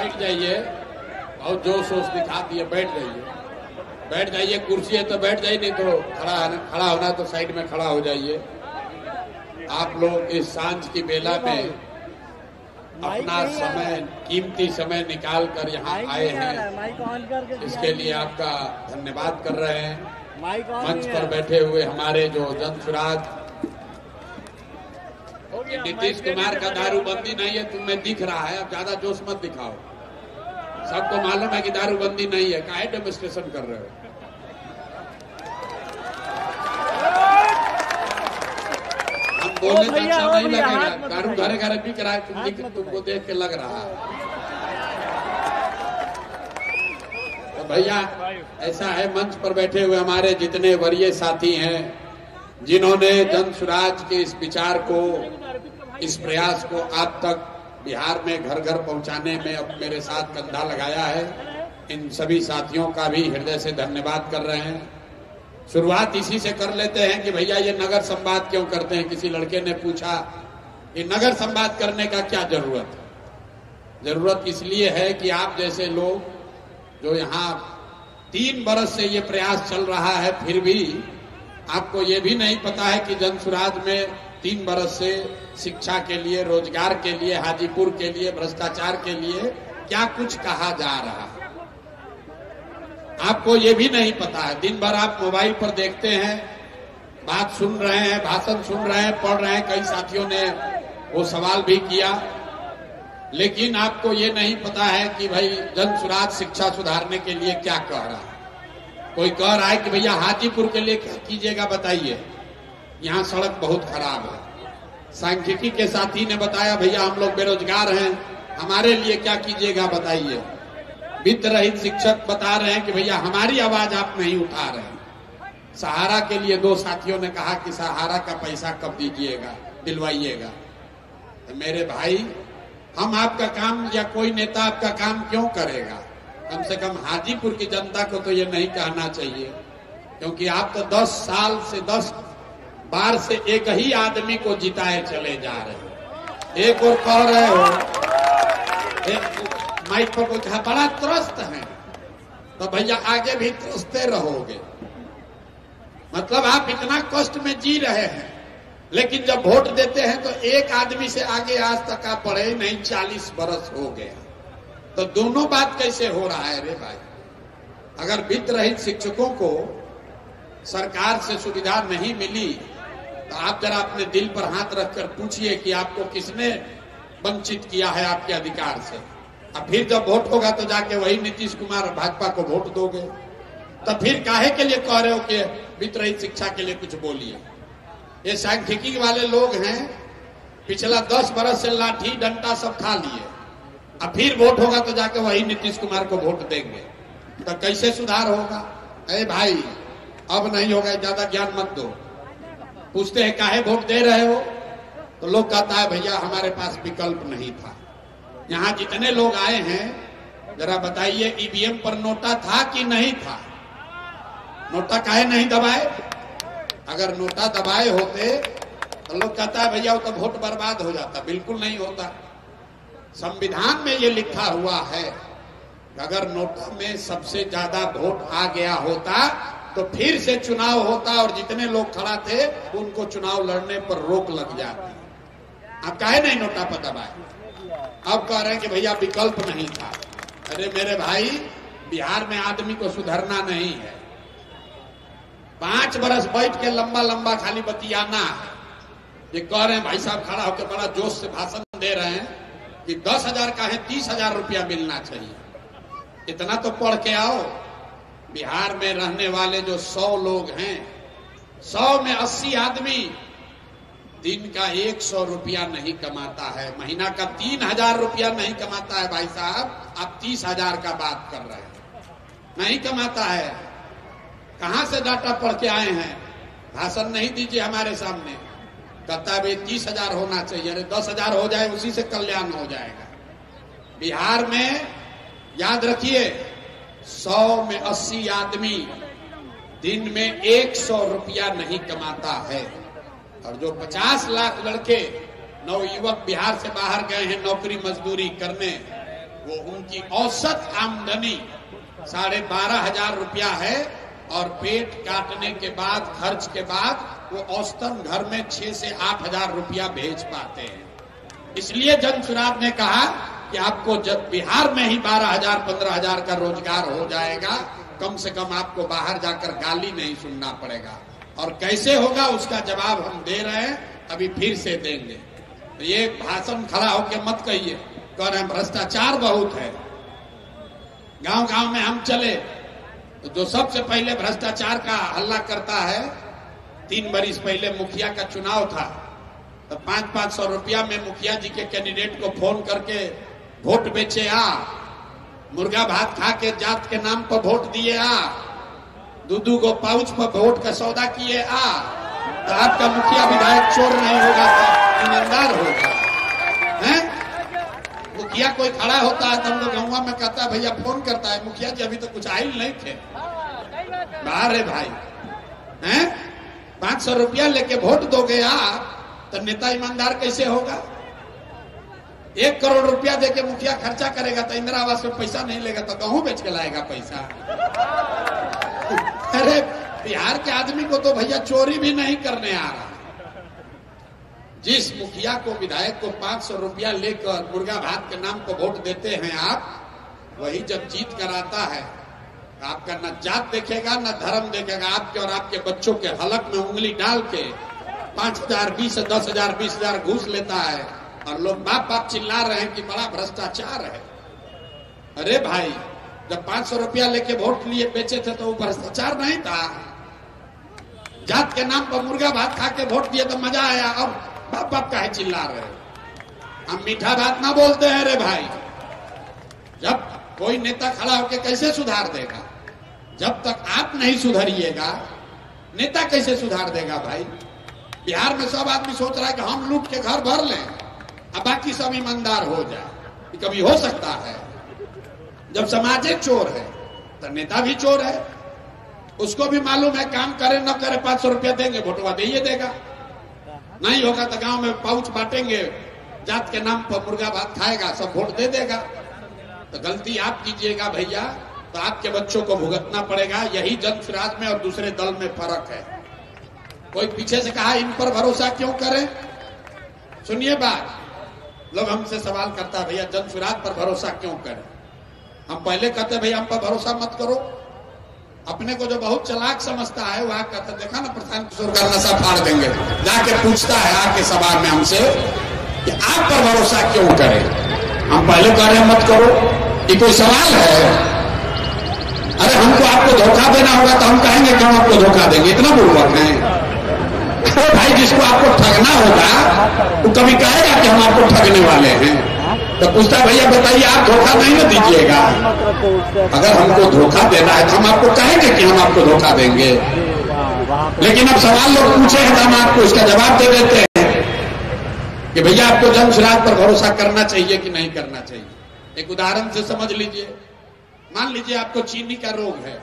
बैठ जाइए, और जोश वोश दिखा दिए, बैठ जाइए, बैठ जाइए। कुर्सी है तो बैठ जाइए, नहीं तो खड़ा होना तो साइड में खड़ा हो जाइए। आप लोग इस सांझ की बेला में अपना समय, कीमती समय निकाल कर यहाँ आए हैं, इसके लिए आपका धन्यवाद कर रहे हैं। मंच पर बैठे हुए हमारे जो जनसुराज, नीतीश कुमार का दारूबंदी नहीं है, तुम्हें दिख रहा है, अब ज्यादा जोश मत दिखाओ। सबको मालूम है कि दारूबंदी नहीं है, काहे डेमोन्स्ट्रेशन कर रहे हो? हम बोलने से अच्छा नहीं लगेगा। दारू घरे घरे बिक रहा है, तुमको देख के लग रहा है। तो भैया ऐसा है, मंच पर बैठे हुए हमारे जितने वरीय साथी हैं, जिन्होंने जनसुराज के इस विचार को, इस प्रयास को आज तक बिहार में घर घर पहुंचाने में अब मेरे साथ कंधा लगाया है, इन सभी साथियों का भी हृदय से धन्यवाद कर रहे हैं। शुरुआत इसी से कर लेते हैं कि भैया ये नगर संवाद क्यों करते हैं। किसी लड़के ने पूछा कि नगर संवाद करने का क्या जरूरत है। जरूरत इसलिए है कि आप जैसे लोग जो यहाँ 3 बरस से ये प्रयास चल रहा है, फिर भी आपको ये भी नहीं पता है कि जनसुराज में 3 बरस से शिक्षा के लिए, रोजगार के लिए, हाजीपुर के लिए, भ्रष्टाचार के लिए क्या कुछ कहा जा रहा है। आपको ये भी नहीं पता है। दिन भर आप मोबाइल पर देखते हैं, बात सुन रहे हैं, भाषण सुन रहे हैं, पढ़ रहे हैं। कई साथियों ने वो सवाल भी किया, लेकिन आपको ये नहीं पता है कि भाई जनसुराज शिक्षा सुधारने के लिए क्या कह रहा है। कोई कह रहा है कि भैया हाजीपुर के लिए क्या कीजिएगा बताइए, यहाँ सड़क बहुत खराब है। सांख्यिकी के साथी ने बताया भैया हम लोग बेरोजगार हैं, हमारे लिए क्या कीजिएगा बताइए। वित्त रहित शिक्षक बता रहे हैं कि भैया हमारी आवाज आप नहीं उठा रहे हैं। सहारा के लिए 2 साथियों ने कहा कि सहारा का पैसा कब दीजिएगा, दिलवाइएगा। तो मेरे भाई, हम आपका काम या कोई नेता आपका काम क्यों करेगा? कम से कम हाजीपुर की जनता को तो ये नहीं कहना चाहिए, क्योंकि आप तो 10 साल से 10 बार से एक ही आदमी को जिताए चले जा रहे हो। एक और कह रहे हो, एक माइक पर कोई कहा बड़ा त्रस्त है, तो भैया आगे भी त्रसते रहोगे। मतलब आप इतना कष्ट में जी रहे हैं, लेकिन जब वोट देते हैं तो एक आदमी से आगे आज तक आप बढ़े नहीं, 40 बरस हो गया। तो दोनों बात कैसे हो रहा है रे भाई? अगर वित्त रहित शिक्षकों को सरकार से सुविधा नहीं मिली तो आप जरा अपने दिल पर हाथ रखकर पूछिए कि आपको किसने वंचित किया है आपके अधिकार से। अब फिर जब वोट होगा तो जाके वही नीतीश कुमार और भाजपा को वोट दोगे। तो फिर काहे के लिए कह रहे हो कि वित्त रहित शिक्षा के लिए कुछ बोलिए? ये सांख्यिकी वाले लोग हैं, पिछला 10 बरस से लाठी डंडा सब खा लिए। अब फिर वोट होगा तो जाके वही नीतीश कुमार को वोट देंगे। तो कैसे सुधार होगा? अरे भाई अब नहीं होगा, ज्यादा ज्ञान मत दो। पूछते हैं काहे वोट दे रहे हो, तो लोग कहता है भैया हमारे पास विकल्प नहीं था। यहाँ जितने लोग आए हैं जरा बताइए, ईवीएम पर नोटा था कि नहीं था? नोटा काहे नहीं दबाए? अगर नोटा दबाए होते तो लोग कहता है भैया वो तो वोट बर्बाद हो जाता। बिल्कुल नहीं होता। संविधान में ये लिखा हुआ है कि अगर नोटा में सबसे ज्यादा वोट आ गया होता तो फिर से चुनाव होता और जितने लोग खड़ा थे उनको चुनाव लड़ने पर रोक लग जाती। अब काहे नहीं नोटा पर दबाए? अब कह रहे हैं कि भैया विकल्प नहीं था। अरे मेरे भाई, बिहार में आदमी को सुधरना नहीं है। 5 बरस बैठ के लंबा लंबा खाली बतियाना है। ये कह रहे हैं भाई साहब खड़ा होकर बड़ा जोश से भाषण दे रहे हैं कि 10,000 का है 30,000 रुपया मिलना चाहिए। इतना तो पढ़ के आओ। बिहार में रहने वाले जो 100 लोग हैं, 100 में 80 आदमी दिन का 100 रुपया नहीं कमाता है, महीना का 3,000 रुपया नहीं कमाता है। भाई साहब आप 30,000 का बात कर रहे हैं, नहीं कमाता है। कहां से डाटा पढ़ के आए हैं? भाषण नहीं दीजिए हमारे सामने। कहता है भाई 30,000 होना चाहिए। अरे 10,000 हो जाए, उसी से कल्याण हो जाएगा। बिहार में याद रखिए, 100 में 80 आदमी दिन में 100 रुपया नहीं कमाता है। और जो 50 लाख लड़के नवयुवक बिहार से बाहर गए हैं नौकरी मजदूरी करने, वो उनकी औसत आमदनी 12,500 रुपया है और पेट काटने के बाद, खर्च के बाद वो औसतन घर में 6 से 8,000 रुपया भेज पाते हैं। इसलिए जन सुराज ने कहा कि आपको जब बिहार में ही 12,000 15,000 का रोजगार हो जाएगा, कम से कम आपको बाहर जाकर गाली नहीं सुनना पड़ेगा। और कैसे होगा उसका जवाब हम दे रहे हैं, अभी फिर से देंगे। तो ये भाषण खड़ा होकर मत कहिए, कह रहे हैं भ्रष्टाचार बहुत है। गांव गांव में हम चले तो जो सबसे पहले भ्रष्टाचार का हल्ला करता है, 3 बरिस पहले मुखिया का चुनाव था, तो 500-500 रुपया में मुखिया जी के कैंडिडेट को फोन करके वोट बेचे आ, मुर्गा भात खा के जात के नाम पर वोट दिए आ, 2-2 गो पाउच पर वोट का सौदा किए आ, तो आपका मुखिया विधायक चोर नहीं होगा तो ईमानदार होगा। हैं? मुखिया कोई खड़ा होता है तो हम लोग गाँव में कहता है, भैया फोन करता है, मुखिया जी अभी तो कुछ आयल नहीं थे बाहर है भाई। हैं? 500 रुपया लेके वोट दोगे आप तो नेता ईमानदार कैसे होगा? 1 करोड़ रुपया देके मुखिया खर्चा करेगा तो इंदिरा आवास में पैसा नहीं लेगा तो गेहूं बेच के लाएगा पैसा। अरे बिहार के आदमी को तो भैया चोरी भी नहीं करने आ रहा। जिस मुखिया को, विधायक को 500 रुपया लेकर मुर्गा भात के नाम पर वोट देते हैं आप, वही जब जीत कर आता है आपका न जात देखेगा न धर्म देखेगा, आपके और आपके बच्चों के हलक में उंगली डाल के 5,000 10,000 20,000 घूस लेता है और लोग बाप बाप चिल्ला रहे हैं कि बड़ा भ्रष्टाचार है। अरे भाई, जब 500 रुपया लेके वोट लिए बेचे थे तो वो भ्रष्टाचार नहीं था? जात के नाम पर मुर्गा भात खा के वोट दिए तो मजा आया, अब बाप बाप काहे चिल्ला रहे? हम मीठा बात ना बोलते हैं रे भाई। जब कोई नेता खड़ा होकर कैसे सुधार देगा? जब तक आप नहीं सुधरिएगा, नेता कैसे सुधार देगा भाई? बिहार में सब आदमी सोच रहा है कि हम लूट के घर भर लें, अब बाकी सब ईमानदार हो जाए। कभी हो सकता है? जब समाज एक चोर है तो नेता भी चोर है। उसको भी मालूम है काम करे न करे 500 रुपया देंगे, वोटवा दे देगा। नहीं होगा तो गांव में पाउच बांटेंगे, जात के नाम पर मुर्गा भात खाएगा, सब वोट दे देगा। तो गलती आप कीजिएगा भैया तो आपके बच्चों को भुगतना पड़ेगा। यही जन स्वराज में और दूसरे दल में फर्क है। कोई पीछे से कहा इन पर भरोसा क्यों करें? सुनिए बात, लोग हमसे सवाल करता है भैया जन स्वराज पर भरोसा क्यों करें? हम पहले कहते भैया हम पर भरोसा मत करो। अपने को जो बहुत चालाक समझता है वह कहता, देखा ना प्रशांत किशोर का नशा फाड़ देंगे, जाके पूछता है आके सभा में हमसे कि आप पर भरोसा क्यों करें? हम पहले कह रहे हैं मत करो, ये कोई सवाल है? अरे हमको आपको धोखा देना होगा तो हम कहेंगे क्यों आपको धोखा देंगे? इतना बुर्बक है भाई। जिसको आपको ठगना होगा वो कभी कहेगा कि हम आपको ठगने वाले हैं? तो पूछता है भैया बताइए आप धोखा नहीं ना दीजिएगा। अगर हमको धोखा देना है तो हम आपको कहेंगे कि हम आपको धोखा देंगे। लेकिन अब सवाल लोग पूछे हैं तो हम आपको इसका जवाब दे देते हैं कि भैया आपको जन स्वराज पर भरोसा करना चाहिए कि नहीं करना चाहिए। एक उदाहरण से समझ लीजिए। मान लीजिए आपको चीनी का रोग है,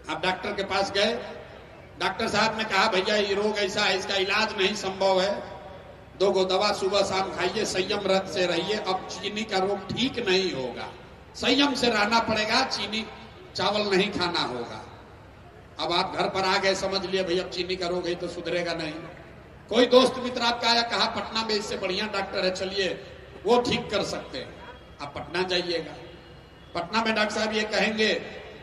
आप डॉक्टर के पास गए, डॉक्टर साहब ने कहा भैया ये रोग ऐसा है, इसका इलाज नहीं संभव है, 2 गो दवा सुबह शाम खाइए, संयम रत से रहिए, अब चीनी का रोग ठीक नहीं होगा, संयम से रहना पड़ेगा, चीनी चावल नहीं खाना होगा। अब आप घर पर आ गए, समझ लिए भैया चीनी का रोग है तो सुधरेगा नहीं। कोई दोस्त मित्र आपका आया, कहा पटना में इससे बढ़िया डॉक्टर है, चलिए वो ठीक कर सकते हैं। आप पटना जाइएगा, पटना में डॉक्टर साहब ये कहेंगे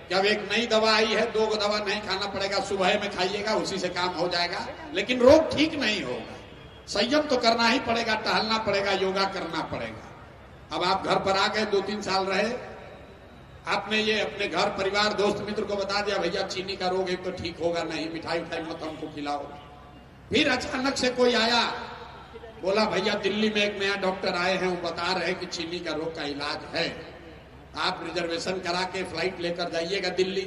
कि अब एक नई दवा आई है, 2 दवा नहीं खाना पड़ेगा, सुबह में खाइएगा, उसी से काम हो जाएगा, लेकिन रोग ठीक नहीं होगा। संयम तो करना ही पड़ेगा, टहलना पड़ेगा, योगा करना पड़ेगा। अब आप घर पर आ गए, 2-3 साल रहे, आपने ये अपने घर परिवार दोस्त मित्र को बता दिया भैया चीनी का रोग है तो ठीक होगा नहीं, मिठाई उठाई मत हमको खिलाओ। फिर अचानक से कोई आया, बोला भैया दिल्ली में एक नया डॉक्टर आए हैं, वो बता रहे हैं कि चीनी का रोग का इलाज है, आप रिजर्वेशन करा के फ्लाइट लेकर जाइएगा दिल्ली।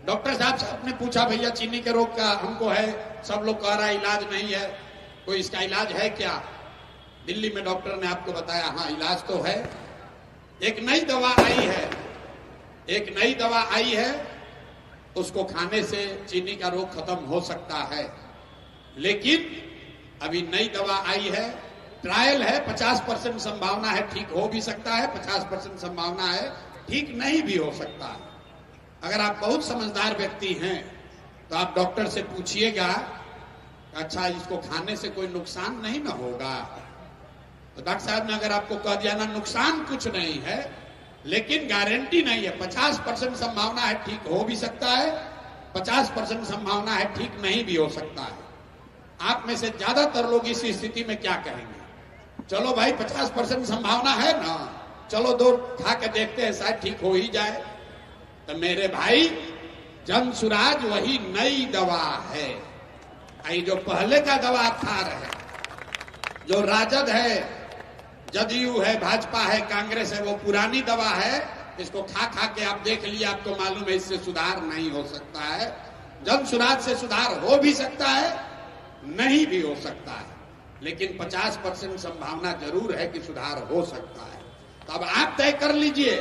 डॉक्टर साहब ने पूछा भैया चीनी के रोग का हमको है, सब लोग कह रहा है इलाज नहीं है, कोई इसका इलाज है क्या? दिल्ली में डॉक्टर ने आपको बताया हाँ इलाज तो है, एक नई दवा आई है, एक नई दवा आई है, उसको खाने से चीनी का रोग खत्म हो सकता है। लेकिन अभी नई दवा आई है, ट्रायल है, 50% संभावना है ठीक हो भी सकता है, 50% संभावना है ठीक नहीं भी हो सकता है। अगर आप बहुत समझदार व्यक्ति हैं तो आप डॉक्टर से पूछिएगा, अच्छा इसको खाने से कोई नुकसान नहीं ना होगा। तो डॉक्टर साहब ने अगर आपको कह दिया ना नुकसान कुछ नहीं है लेकिन गारंटी नहीं है, 50% संभावना है ठीक हो भी सकता है, 50% संभावना है ठीक नहीं भी हो सकता है। आप में से ज्यादातर लोग इस स्थिति में क्या कहेंगे, चलो भाई 50% संभावना है ना, चलो 2 खा के देखते हैं शायद ठीक हो ही जाए। तो मेरे भाई जनसुराज वही नई दवा है। आई जो पहले का दवा था रहे, जो राजद है, जदयू है, भाजपा है, कांग्रेस है, वो पुरानी दवा है। इसको खा खा के आप देख लिए, आपको मालूम है इससे सुधार नहीं हो सकता है। जनसुराज से सुधार हो भी सकता है, नहीं भी हो सकता है, लेकिन 50% संभावना जरूर है कि सुधार हो सकता है। तो अब आप तय कर लीजिए,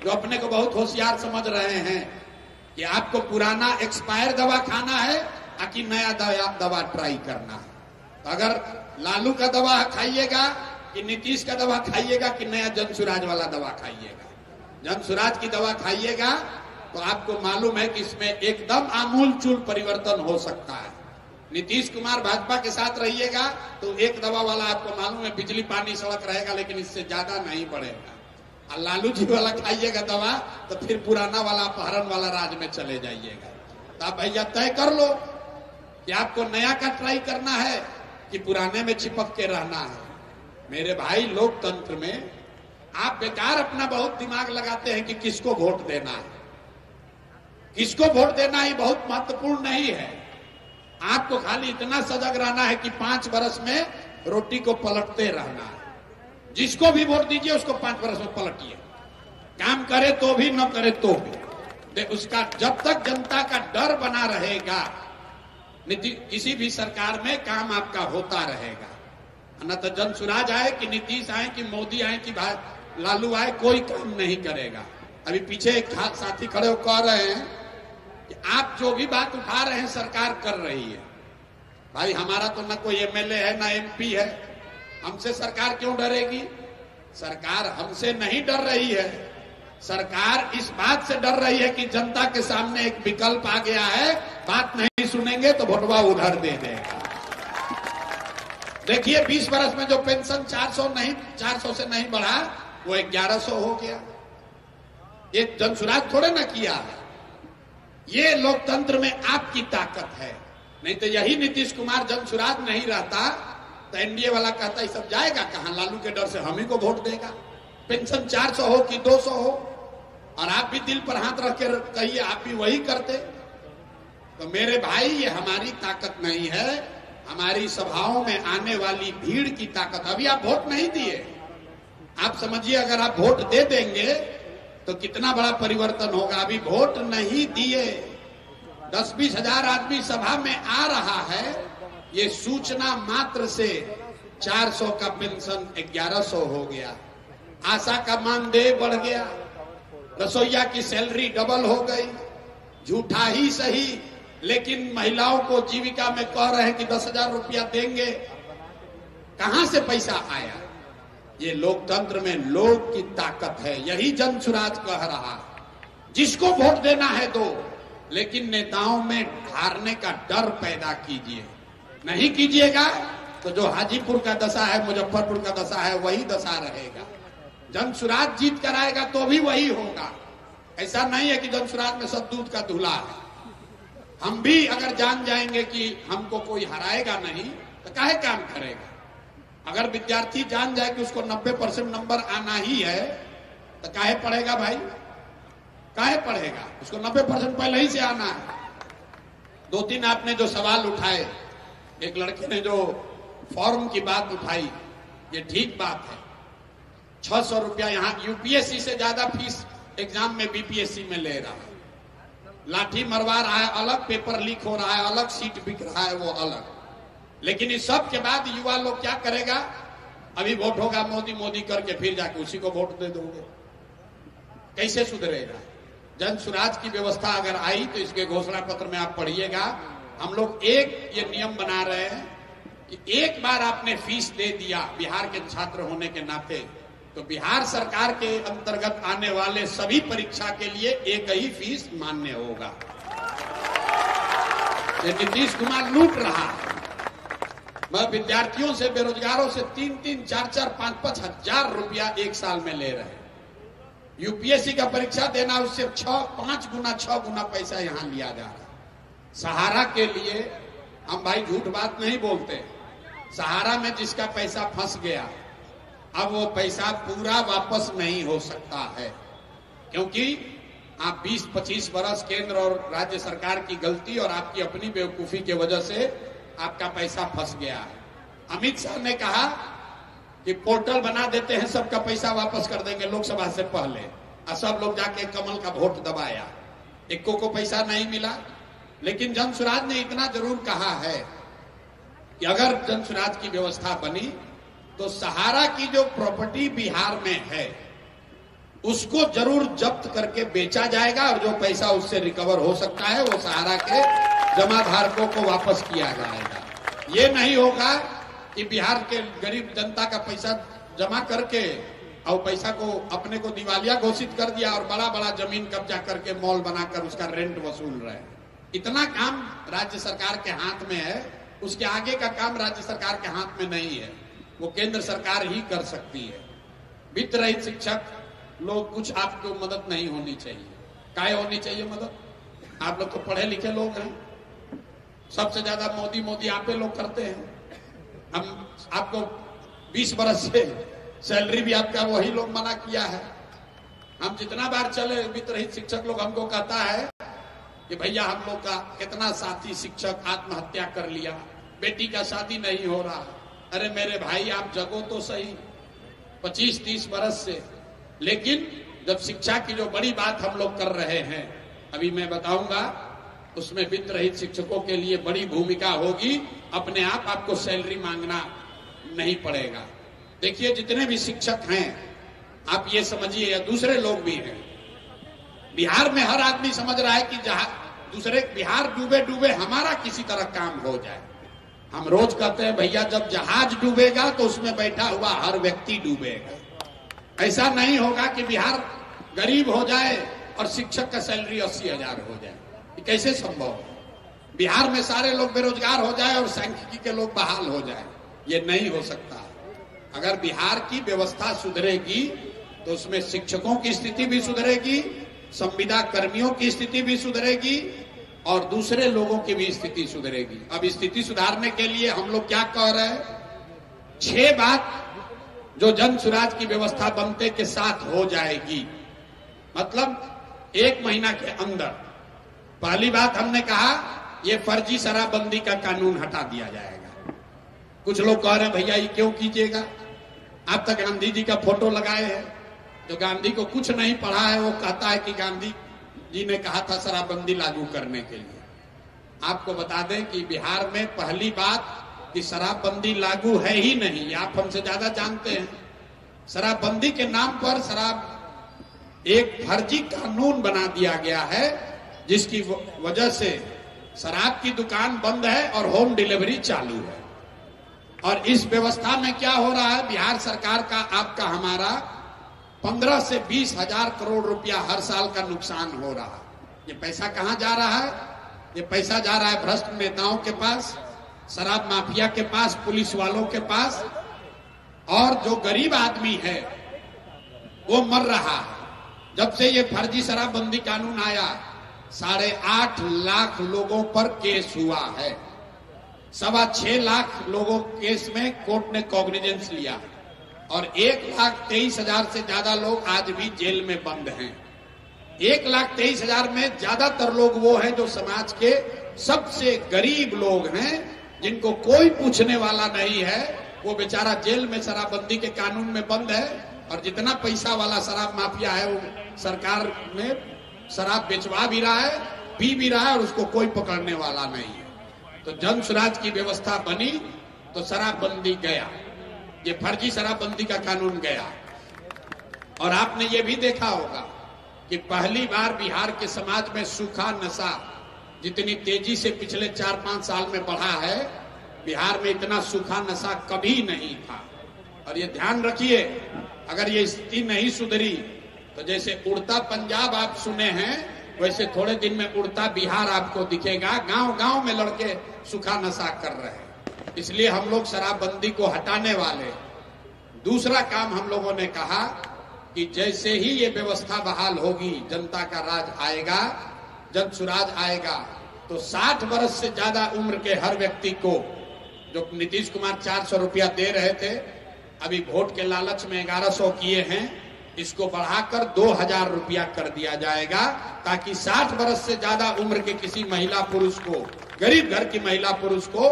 जो अपने को बहुत होशियार समझ रहे हैं, कि आपको पुराना एक्सपायर दवा खाना है कि नया दवा ट्राई करना है। तो अगर लालू का दवा खाइएगा कि नीतीश का दवा खाइएगा कि नया जनसुराज वाला दवा खाइएगा, जनसुराज की दवा खाइएगा तो आपको मालूम है कि इसमें एकदम आमूलचूल परिवर्तन हो सकता है। नीतीश कुमार भाजपा के साथ रहिएगा तो एक दवा वाला आपको मालूम है बिजली पानी सड़क रहेगा, लेकिन इससे ज्यादा नहीं बढ़ेगा। और लालू जी वाला खाइएगा दवा तो फिर पुराना वाला अपहरण वाला राज में चले जाइएगा। तो आप भैया तय कर लो कि आपको नया का ट्राई करना है कि पुराने में चिपक के रहना है। मेरे भाई लोकतंत्र में आप बेकार अपना बहुत दिमाग लगाते हैं कि किसको वोट देना है। किसको वोट देना ही बहुत महत्वपूर्ण नहीं है। आपको खाली इतना सजग रहना है कि 5 वर्ष में रोटी को पलटते रहना है। जिसको भी वोट दीजिए उसको 5 वर्ष में पलटिए, काम करे तो भी न करे तो भी। उसका जब तक जनता का डर बना रहेगा, किसी भी सरकार में काम आपका होता रहेगा। न तो जनसुराज आए कि नीतीश आए कि मोदी आए कि लालू आए, कोई काम नहीं करेगा। अभी पीछे एक साथी खड़े हो कह रहे हैं कि आप जो भी बात उठा रहे हैं सरकार कर रही है। भाई हमारा तो न कोई एमएलए है ना एमपी है, हमसे सरकार क्यों डरेगी? सरकार हमसे नहीं डर रही है, सरकार इस बात से डर रही है कि जनता के सामने एक विकल्प आ गया है, बात नहीं सुनेंगे तो वोटवा उधर दे देगा। देखिए 20 वर्ष में जो पेंशन 400 से नहीं बढ़ा वो 1100 हो गया। ये जनसुराज थोड़े ना किया है, ये लोकतंत्र में आपकी ताकत है। नहीं तो यही नीतीश कुमार जनसुराज नहीं रहता तो एनडीए वाला कहता है सब जाएगा कहां, लालू के डर से हम ही को वोट देगा। पेंशन 400 हो कि 200 हो, और आप भी दिल पर हाथ रख के कहिए आप भी वही करते। तो मेरे भाई ये हमारी ताकत नहीं है, हमारी सभाओं में आने वाली भीड़ की ताकत। अभी आप वोट नहीं दिए, आप समझिए अगर आप वोट दे देंगे तो कितना बड़ा परिवर्तन होगा। अभी वोट नहीं दिए, 10-20 हजार आदमी सभा में आ रहा है, ये सूचना मात्र से 400 का पेंशन 1100 हो गया, आशा का मानदेय बढ़ गया, रसोईया की सैलरी डबल हो गई। झूठा ही सही, लेकिन महिलाओं को जीविका में कह रहे हैं कि 10,000 रुपया देंगे, कहां से पैसा आया? ये लोकतंत्र में लोग की ताकत है, यही जनसुराज कह रहा है। जिसको वोट देना है दो, लेकिन नेताओं में हारने का डर पैदा कीजिए। नहीं कीजिएगा तो जो हाजीपुर का दशा है, मुजफ्फरपुर का दशा है, वही दशा रहेगा। जनसुराज जीत कर आएगा तो भी वही होगा। ऐसा नहीं है कि जनसुराज में सब दूध का धुला है। हम भी अगर जान जाएंगे कि हमको कोई हराएगा नहीं तो काहे काम करेगा। अगर विद्यार्थी जान जाए कि उसको 90% नंबर आना ही है तो काहे पढ़ेगा भाई, काहे पढ़ेगा? उसको 90% पहले ही से आना है। 2-3 आपने जो सवाल उठाए, एक लड़के ने जो फॉर्म की बात उठाई, ये ठीक बात है। 600 रुपया यहाँ यूपीएससी से ज्यादा फीस एग्जाम में बीपीएससी में ले रहा है। लाठी मरवा रहा है अलग, पेपर लीक हो रहा है अलग, सीट बिक रहा है वो अलग। लेकिन इस सब के बाद युवा लोग क्या करेगा? अभी वोट होगा मोदी मोदी करके फिर जाके उसी को वोट दे दोगे, कैसे सुधरेगा? जनसुराज की व्यवस्था अगर आई तो इसके घोषणा पत्र में आप पढ़िएगा, हम लोग एक ये नियम बना रहे हैं कि एक बार आपने फीस दे दिया बिहार के छात्र होने के नाते, तो बिहार सरकार के अंतर्गत आने वाले सभी परीक्षा के लिए एक ही फीस मान्य होगा। ये नीतीश कुमार लूट रहा है। वह विद्यार्थियों से, बेरोजगारों से 3-3, 4-4, 5-5 हजार रुपया एक साल में ले रहे हैं। यूपीएससी का परीक्षा देना, उससे 5 गुना 6 गुना पैसा यहां लिया जा रहा है। सहारा के लिए हम भाई झूठ बात नहीं बोलते। सहारा में जिसका पैसा फंस गया, अब वो पैसा पूरा वापस नहीं हो सकता है, क्योंकि आप 20-25 बरस केंद्र और राज्य सरकार की गलती और आपकी अपनी बेवकूफी की वजह से आपका पैसा फंस गया है। अमित शाह ने कहा कि पोर्टल बना देते हैं, सबका पैसा वापस कर देंगे लोकसभा से पहले, और सब लोग जाके कमल का वोट दबाया, इक्को को पैसा नहीं मिला। लेकिन जनसुराज ने इतना जरूर कहा है कि अगर जनसुराज की व्यवस्था बनी तो सहारा की जो प्रॉपर्टी बिहार में है उसको जरूर जब्त करके बेचा जाएगा, और जो पैसा उससे रिकवर हो सकता है वो सहारा के जमाधारकों को वापस किया जाएगा। ये नहीं होगा कि बिहार के गरीब जनता का पैसा जमा करके और पैसा को अपने को दिवालिया घोषित कर दिया और बड़ा बड़ा जमीन कब्जा करके मॉल बनाकर उसका रेंट वसूल रहे हैं। इतना काम राज्य सरकार के हाथ में है, उसके आगे का काम राज्य सरकार के हाथ में नहीं है, वो केंद्र सरकार ही कर सकती है। वित्त रहित शिक्षक लोग, कुछ आपको मदद नहीं होनी चाहिए। काय होनी चाहिए मदद? आप लोग तो पढ़े लिखे लोग हैं, सबसे ज्यादा मोदी मोदी आप लोग करते हैं। हम आपको 20 बरस से सैलरी भी आपका वही लोग मना किया है। हम जितना बार चले, वित्त रहित शिक्षक लोग हमको कहता है कि भैया हम लोग का कितना साथी शिक्षक आत्महत्या कर लिया, बेटी का शादी नहीं हो रहा। अरे मेरे भाई आप जगो तो सही 25-30 बरस से। लेकिन जब शिक्षा की जो बड़ी बात हम लोग कर रहे हैं, अभी मैं बताऊंगा, उसमें वित्त रहित शिक्षकों के लिए बड़ी भूमिका होगी। अपने आप आपको सैलरी मांगना नहीं पड़ेगा। देखिए जितने भी शिक्षक हैं, आप ये समझिए, या दूसरे लोग भी हैं, बिहार में हर आदमी समझ रहा है कि जहां दूसरे बिहार डूबे डूबे हमारा किसी तरह काम हो जाए। हम रोज कहते हैं भैया जब जहाज डूबेगा तो उसमें बैठा हुआ हर व्यक्ति डूबेगा। ऐसा नहीं होगा कि बिहार गरीब हो जाए और शिक्षक का सैलरी 80,000 हो जाए। ये कैसे संभव है? बिहार में सारे लोग बेरोजगार हो जाए और सांख्यिकी के लोग बहाल हो जाए, ये नहीं हो सकता। अगर बिहार की व्यवस्था सुधरेगी तो उसमें शिक्षकों की स्थिति भी सुधरेगी, संविदा कर्मियों की स्थिति भी सुधरेगी और दूसरे लोगों की भी स्थिति सुधरेगी। अब स्थिति सुधारने के लिए हम लोग क्या कह रहे हैं? 6 बात जो जन सुराज की व्यवस्था बनते के साथ हो जाएगी, मतलब 1 महीना के अंदर। पहली बात हमने कहा, ये फर्जी शराबबंदी का कानून हटा दिया जाएगा। कुछ लोग कह रहे हैं भैया ये क्यों कीजिएगा? आप तक गांधी जी का फोटो लगाए हैं, जो गांधी को कुछ नहीं पढ़ा है वो कहता है कि गांधी जी ने कहा था शराबबंदी लागू करने के लिए। आपको बता दें कि बिहार में पहली बात कि शराबबंदी लागू है ही नहीं, ये आप हमसे ज्यादा जानते हैं। शराबबंदी के नाम पर शराब एक फर्जी कानून बना दिया गया है, जिसकी वजह से शराब की दुकान बंद है और होम डिलीवरी चालू है। और इस व्यवस्था में क्या हो रहा है? बिहार सरकार का, आपका, हमारा 15 से 20 हजार करोड़ रुपया हर साल का नुकसान हो रहा है। ये पैसा कहां जा रहा है? ये पैसा जा रहा है भ्रष्ट नेताओं के पास, शराब माफिया के पास, पुलिस वालों के पास, और जो गरीब आदमी है वो मर रहा है। जब से ये फर्जी शराबबंदी कानून आया 8.5 लाख लोगों पर केस हुआ है। 6.25 लाख लोगों केस में कोर्ट ने कॉग्निजेंस लिया और 1,23,000 से ज्यादा लोग आज भी जेल में बंद हैं। 1,23,000 में ज्यादातर लोग वो हैं जो समाज के सबसे गरीब लोग हैं, जिनको कोई पूछने वाला नहीं है। वो बेचारा जेल में शराबबंदी के कानून में बंद है, और जितना पैसा वाला शराब माफिया है वो सरकार में शराब बेचवा भी रहा है, पी भी रहा है, और उसको कोई पकड़ने वाला नहीं है। तो जन सुराज की व्यवस्था बनी तो शराबबंदी गया, ये फर्जी शराबबंदी का कानून गया। और आपने ये भी देखा होगा कि पहली बार बिहार के समाज में सूखा नशा जितनी तेजी से पिछले 4-5 साल में बढ़ा है, बिहार में इतना सूखा नशा कभी नहीं था। और ये ध्यान रखिए, अगर ये स्थिति नहीं सुधरी तो जैसे उड़ता पंजाब आप सुने हैं, वैसे थोड़े दिन में उड़ता बिहार आपको दिखेगा। गांव गांव में लड़के सूखा नशा कर रहे हैं। इसलिए हम लोग शराबबंदी को हटाने वाले। दूसरा काम हम लोगों ने कहा कि जैसे ही ये व्यवस्था बहाल होगी, जनता का राज आएगा, जन सुराज आएगा, तो 60 वर्ष से ज्यादा उम्र के हर व्यक्ति को, जो नीतीश कुमार 400 रुपया दे रहे थे, अभी वोट के लालच में 1100 किए हैं, इसको बढ़ाकर 2000 रुपया कर दिया जाएगा, ताकि 60 वर्ष से ज्यादा उम्र के किसी महिला पुरुष को, गरीब घर की महिला पुरुष को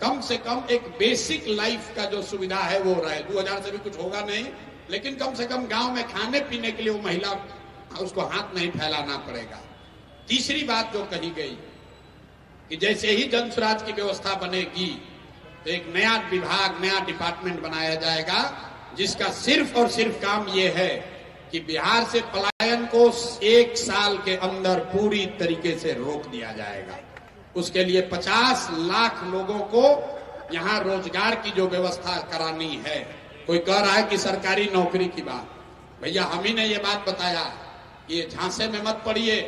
कम से कम एक बेसिक लाइफ का जो सुविधा है वो रहे। 2000 से भी कुछ होगा नहीं, लेकिन कम से कम गांव में खाने पीने के लिए वो महिला, उसको हाथ नहीं फैलाना पड़ेगा। तीसरी बात जो कही गई कि जैसे ही जन स्वराज की व्यवस्था बनेगी तो एक नया विभाग, नया डिपार्टमेंट बनाया जाएगा, जिसका सिर्फ और सिर्फ काम यह है कि बिहार से पलायन को 1 साल के अंदर पूरी तरीके से रोक दिया जाएगा। उसके लिए 50 लाख लोगों को यहां रोजगार की जो व्यवस्था करानी है। कोई कह रहा है कि सरकारी नौकरी की बात, भैया हम ही ने ये बात बताया, ये झांसे में मत पड़िए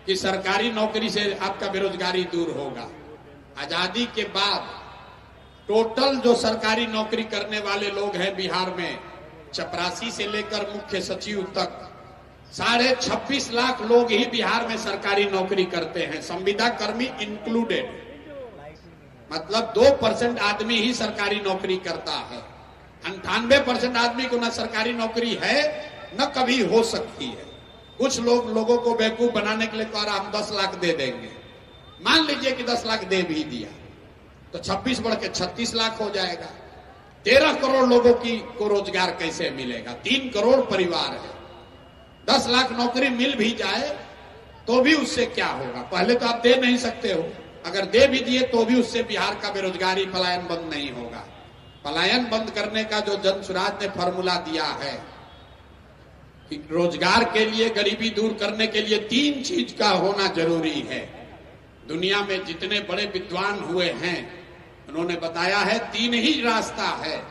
कि सरकारी नौकरी से आपका बेरोजगारी दूर होगा। आजादी के बाद टोटल जो सरकारी नौकरी करने वाले लोग हैं बिहार में, चपरासी से लेकर मुख्य सचिव तक 26.5 लाख लोग ही बिहार में सरकारी नौकरी करते हैं, संविदा कर्मी इंक्लूडेड। मतलब 2% आदमी ही सरकारी नौकरी करता है। 98% आदमी को न सरकारी नौकरी है न कभी हो सकती है। कुछ लोगों को बेवकूफ बनाने के लिए कह रहा हम 10 लाख दे देंगे। मान लीजिए कि 10 लाख दे भी दिया तो 26 बढ़ के 36 लाख हो जाएगा। 13 करोड़ लोगों को रोजगार कैसे मिलेगा? 3 करोड़ परिवार है। 10 लाख नौकरी मिल भी जाए तो भी उससे क्या होगा? पहले तो आप दे नहीं सकते हो, अगर दे भी दिए तो भी उससे बिहार का बेरोजगारी पलायन बंद नहीं होगा। पलायन बंद करने का जो जन स्वराज ने फॉर्मूला दिया है कि रोजगार के लिए, गरीबी दूर करने के लिए 3 चीज का होना जरूरी है। दुनिया में जितने बड़े विद्वान हुए हैं उन्होंने बताया है 3 ही रास्ता है।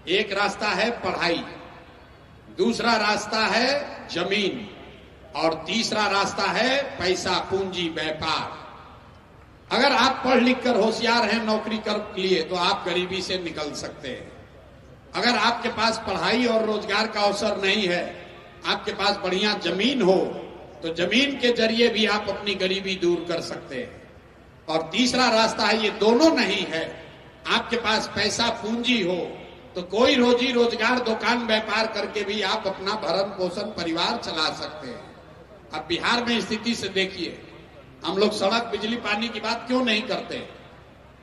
एक रास्ता है पढ़ाई, दूसरा रास्ता है जमीन, और तीसरा रास्ता है पैसा, पूंजी, व्यापार। अगर आप पढ़ लिख कर होशियार हैं नौकरी कर लिए तो आप गरीबी से निकल सकते हैं। अगर आपके पास पढ़ाई और रोजगार का अवसर नहीं है, आपके पास बढ़िया जमीन हो तो जमीन के जरिए भी आप अपनी गरीबी दूर कर सकते हैं। और तीसरा रास्ता है, ये दोनों नहीं है, आपके पास पैसा, पूंजी हो तो कोई रोजी रोजगार, दुकान, व्यापार करके भी आप अपना भरण पोषण, परिवार चला सकते हैं। अब बिहार में स्थिति से देखिए, हम लोग सड़क, बिजली, पानी की बात क्यों नहीं करते?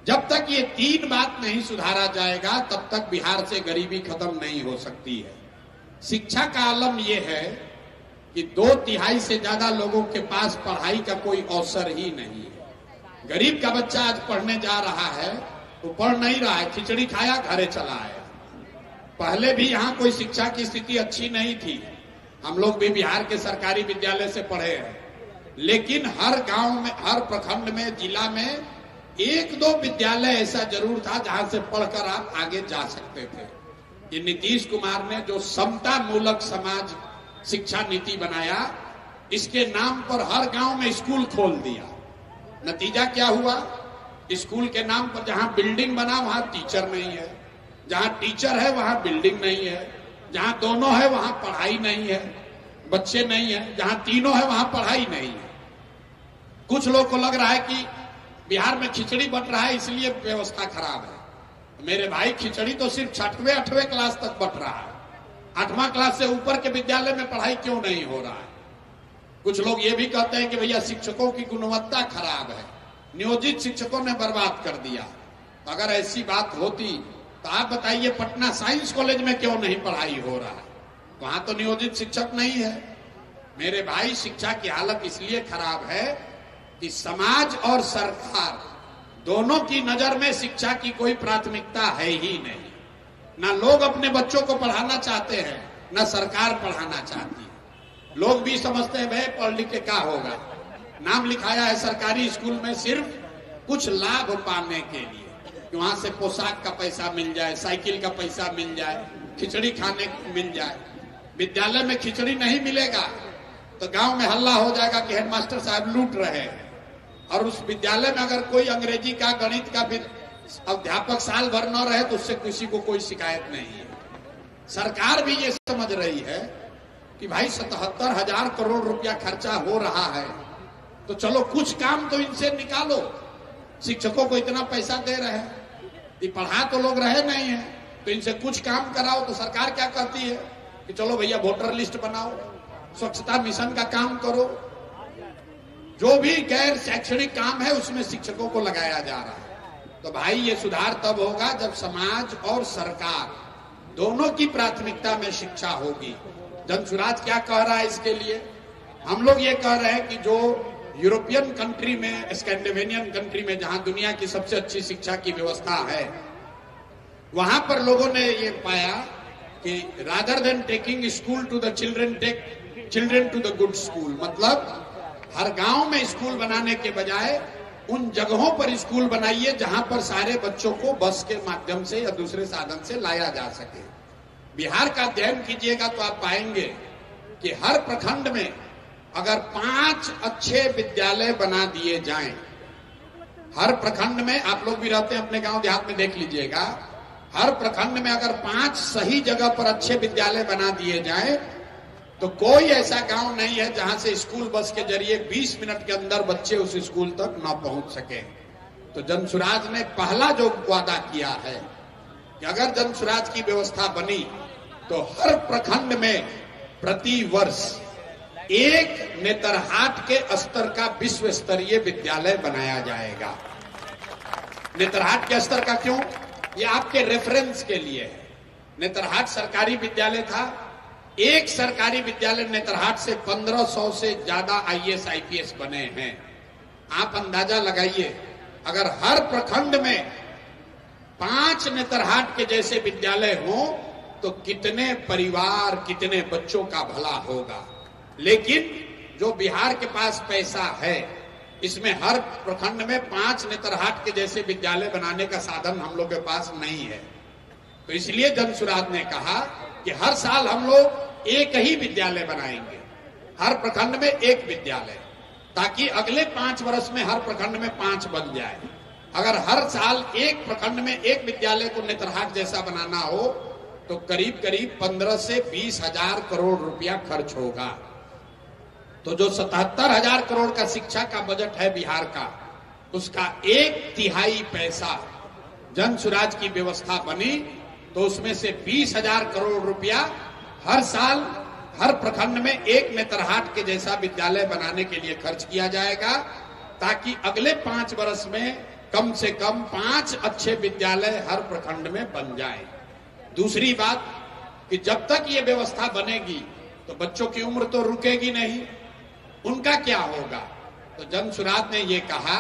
जब तक ये 3 बात नहीं सुधारा जाएगा तब तक बिहार से गरीबी खत्म नहीं हो सकती है। शिक्षा का आलम यह है कि 2/3 से ज्यादा लोगों के पास पढ़ाई का कोई अवसर ही नहीं है। गरीब का बच्चा आज पढ़ने जा रहा है तो पढ़ नहीं रहा है, खिचड़ी खाया, घरे चला आया। पहले भी यहाँ कोई शिक्षा की स्थिति अच्छी नहीं थी। हम लोग भी बिहार के सरकारी विद्यालय से पढ़े हैं, लेकिन हर गांव में, हर प्रखंड में, जिला में 1-2 विद्यालय ऐसा जरूर था जहां से पढ़कर आप आगे जा सकते थे। ये नीतीश कुमार ने जो समता मूलक समाज शिक्षा नीति बनाया, इसके नाम पर हर गांव में स्कूल खोल दिया। नतीजा क्या हुआ? स्कूल के नाम पर जहां बिल्डिंग बना वहां टीचर नहीं है, जहां टीचर है वहां बिल्डिंग नहीं है, जहां दोनों है वहां पढ़ाई नहीं है, बच्चे नहीं है, जहां तीनों है वहां पढ़ाई नहीं है। कुछ लोग को लग रहा है कि बिहार में खिचड़ी बंट रहा है इसलिए व्यवस्था खराब है। मेरे भाई, खिचड़ी तो सिर्फ 6वीं 8वीं क्लास तक बंट रहा है। 8वां क्लास से ऊपर के विद्यालय में पढ़ाई क्यों नहीं हो रहा है? कुछ लोग ये भी कहते हैं कि भैया शिक्षकों की गुणवत्ता खराब है, नियोजित शिक्षकों ने बर्बाद कर दिया। तो अगर ऐसी बात होती तो आप बताइए पटना साइंस कॉलेज में क्यों नहीं पढ़ाई हो रहा है? वहां तो नियोजित शिक्षक नहीं है। मेरे भाई, शिक्षा की हालत इसलिए खराब है कि समाज और सरकार दोनों की नजर में शिक्षा की कोई प्राथमिकता है ही नहीं। ना लोग अपने बच्चों को पढ़ाना चाहते हैं, ना सरकार पढ़ाना चाहती है। लोग भी समझते हैं भाई पढ़ लिख के क्या होगा, नाम लिखाया है सरकारी स्कूल में सिर्फ कुछ लाभ पाने के लिए। कि वहां से पोशाक का पैसा मिल जाए, साइकिल का पैसा मिल जाए, खिचड़ी खाने को मिल जाए। विद्यालय में खिचड़ी नहीं मिलेगा तो गांव में हल्ला हो जाएगा कि हेडमास्टर साहब लूट रहे हैं। और उस विद्यालय में अगर कोई अंग्रेजी का, गणित का अध्यापक साल भर न रहे तो उससे किसी को कोई शिकायत नहीं है। सरकार भी ये समझ रही है कि भाई 77,000 करोड़ रुपया खर्चा हो रहा है, तो चलो कुछ काम तो इनसे निकालो। शिक्षकों को इतना पैसा दे रहे हैं, ये पढ़ा तो लोग रहे नहीं है, तो इनसे कुछ काम कराओ। तो सरकार क्या कहती है कि चलो भैया वोटर लिस्ट बनाओ, स्वच्छता मिशन का काम करो, जो भी गैर शैक्षणिक काम है उसमें शिक्षकों को लगाया जा रहा है। तो भाई ये सुधार तब होगा जब समाज और सरकार दोनों की प्राथमिकता में शिक्षा होगी। जनसुराज क्या कह रहा है इसके लिए? हम लोग ये कह रहे हैं कि जो यूरोपियन कंट्री में, स्कैंडिनेवियन कंट्री में, जहां दुनिया की सबसे अच्छी शिक्षा की व्यवस्था है, वहां पर लोगों ने ये पाया कि rather than taking school to the children, take children to the good school. मतलब हर गांव में स्कूल बनाने के बजाय उन जगहों पर स्कूल बनाइए जहां पर सारे बच्चों को बस के माध्यम से या दूसरे साधन से लाया जा सके। बिहार का अध्ययन कीजिएगा तो आप पाएंगे कि हर प्रखंड में अगर 5 अच्छे विद्यालय बना दिए जाएं, हर प्रखंड में, आप लोग भी रहते हैं अपने गांव देहात में, देख लीजिएगा, हर प्रखंड में अगर 5 सही जगह पर अच्छे विद्यालय बना दिए जाएं तो कोई ऐसा गांव नहीं है जहां से स्कूल बस के जरिए 20 मिनट के अंदर बच्चे उस स्कूल तक न पहुंच सके। तो जनसुराज ने पहला जो वादा किया है कि अगर जनसुराज की व्यवस्था बनी तो हर प्रखंड में प्रति वर्ष एक नेतरहाट के स्तर का विश्व स्तरीय विद्यालय बनाया जाएगा। नेतरहाट के स्तर का क्यों? ये आपके रेफरेंस के लिए है। नेतरहाट सरकारी विद्यालय था। एक सरकारी विद्यालय नेतरहाट से 1500 से ज्यादा IAS IPS बने हैं। आप अंदाजा लगाइए, अगर हर प्रखंड में 5 नेतरहाट के जैसे विद्यालय हो तो कितने परिवार, कितने बच्चों का भला होगा। लेकिन जो बिहार के पास पैसा है, इसमें हर प्रखंड में 5 नेतरहाट के जैसे विद्यालय बनाने का साधन हम लोग के पास नहीं है। तो इसलिए जनसुराज ने कहा कि हर साल हम लोग एक ही विद्यालय बनाएंगे, हर प्रखंड में एक विद्यालय, ताकि अगले 5 वर्ष में हर प्रखंड में 5 बन जाए। अगर हर साल एक प्रखंड में एक विद्यालय को नेतरहाट जैसा बनाना हो तो करीब करीब 15 से 20 हजार करोड़ रुपया खर्च होगा। तो जो 77,000 करोड़ का शिक्षा का बजट है बिहार का, उसका 1/3 पैसा जनसुराज की व्यवस्था बनी तो उसमें से 20,000 करोड़ रुपया हर साल हर प्रखंड में एक नेतरहाट के जैसा विद्यालय बनाने के लिए खर्च किया जाएगा, ताकि अगले 5 वर्ष में कम से कम 5 अच्छे विद्यालय हर प्रखंड में बन जाए। दूसरी बात कि जब तक ये व्यवस्था बनेगी तो बच्चों की उम्र तो रुकेगी नहीं, उनका क्या होगा? तो जनसुराज ने ये कहा